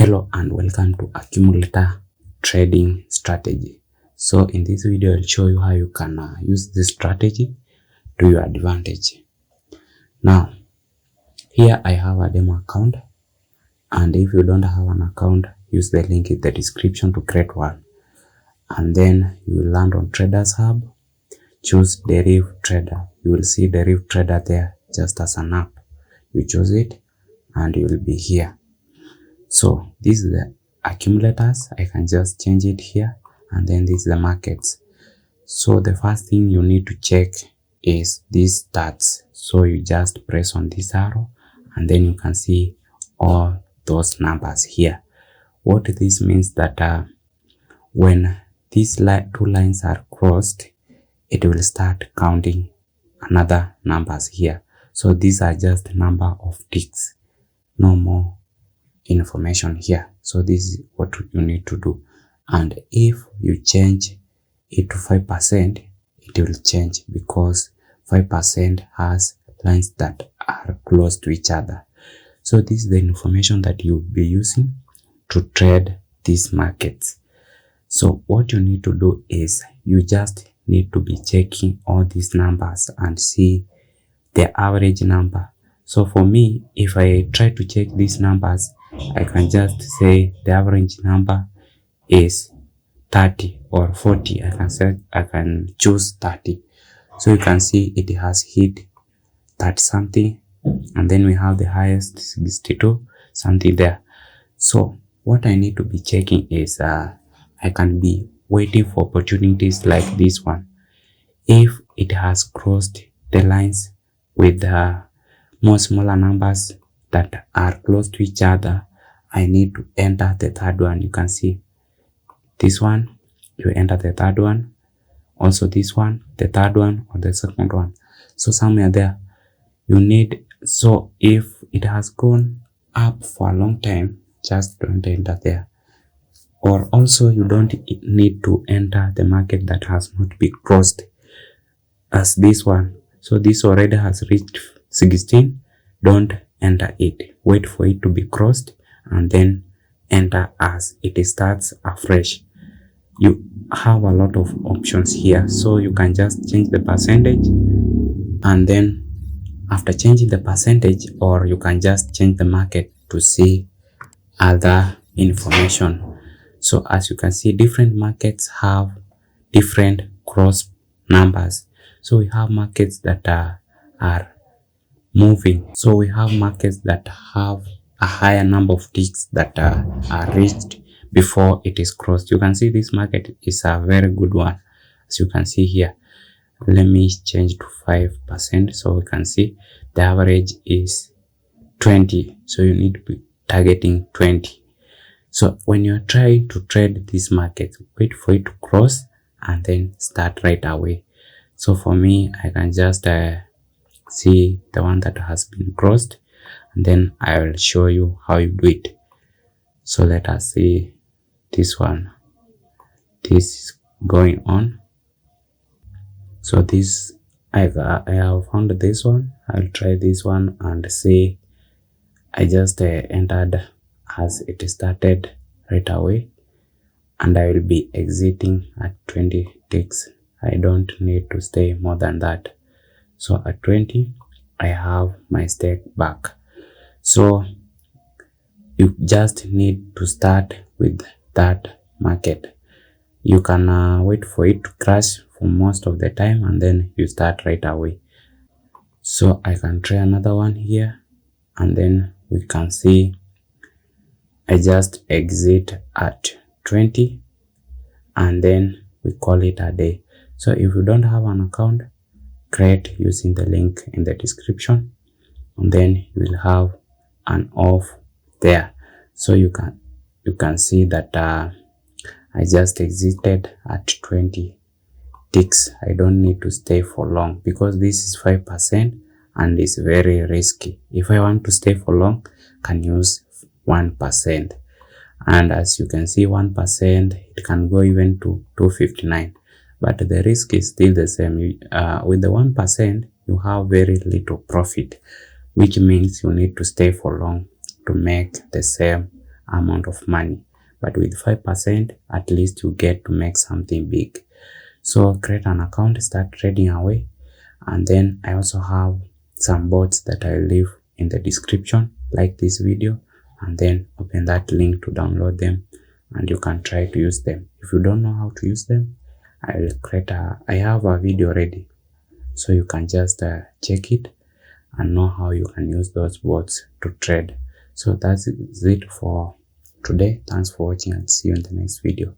Hello and welcome to Accumulator Trading Strategy. So in this video, I'll show you how you can use this strategy to your advantage. Now, here I have a demo account, and if you don't have an account, use the link in the description to create one. And then you will land on Traders Hub, choose Deriv Trader. You will see Deriv Trader there just as an app. You choose it and you will be here. So this is the accumulators. I can just change it here, and then this is the markets. So the first thing you need to check is these stats. So you just press on this arrow and then you can see all those numbers here. What this means that when these two lines are crossed, it will start counting another numbers here. So these are just number of ticks, no more information here. So this is what you need to do. And if you change it to 5%, it will change because 5% has lines that are close to each other. So this is the information that you'll be using to trade these markets. So what you need to do is you just need to be checking all these numbers and see the average number. So for me, if I try to check these numbers, I can just say the average number is 30 or 40. I can choose 30. So you can see it has hit 30 something, and then we have the highest 62 something there. So what I need to be checking is I can be waiting for opportunities like this one. If it has crossed the lines with more smaller numbers that are close to each other, I need to enter the third one. You can see this one, you enter the third one, also this one, the third one, or the second one. So somewhere there you need. So if it has gone up for a long time, just don't enter there. Or also you don't need to enter the market that has not been crossed as this one. So this already has reached 16. Don't enter it. Wait for it to be crossed and then enter as it starts afresh. You have a lot of options here. So you can just change the percentage, and then after changing the percentage, or you can just change the market to see other information. So as you can see, different markets have different cross numbers. So we have markets that are moving. So we have markets that have a higher number of ticks that are reached before it is crossed. You can see this market is a very good one, as you can see here. Let me change to 5%, so we can see the average is 20. So you need to be targeting 20. So when you're trying to trade this market, wait for it to cross and then start right away. So for me, I can just see the one that has been crossed, and then I will show you how you do it. So let us see this one. This is going on. So this I have found this one. I'll try this one and see. I just entered as it started right away, and I will be exiting at 20 ticks. I don't need to stay more than that. So at 20, I have my stake back. So you just need to start with that market. You can wait for it to crash for most of the time, and then you start right away. So I can try another one here, and then we can see I just exit at 20, and then we call it a day. So if you don't have an account, create using the link in the description, and then you will have an off there. So you can see that I just exited at 20 ticks. I don't need to stay for long because this is 5% and it's very risky. If I want to stay for long, I can use 1%. And as you can see, 1%, it can go even to 259. But the risk is still the same. With the 1%, you have very little profit, which means you need to stay for long to make the same amount of money. But with 5%, at least you get to make something big. So create an account, start trading away. And then I also have some bots that I'll leave in the description, like this video, and then open that link to download them, and you can try to use them. If you don't know how to use them, I have a video ready, so you can just check it and know how you can use those bots to trade. So that's it for today. Thanks for watching, and see you in the next video.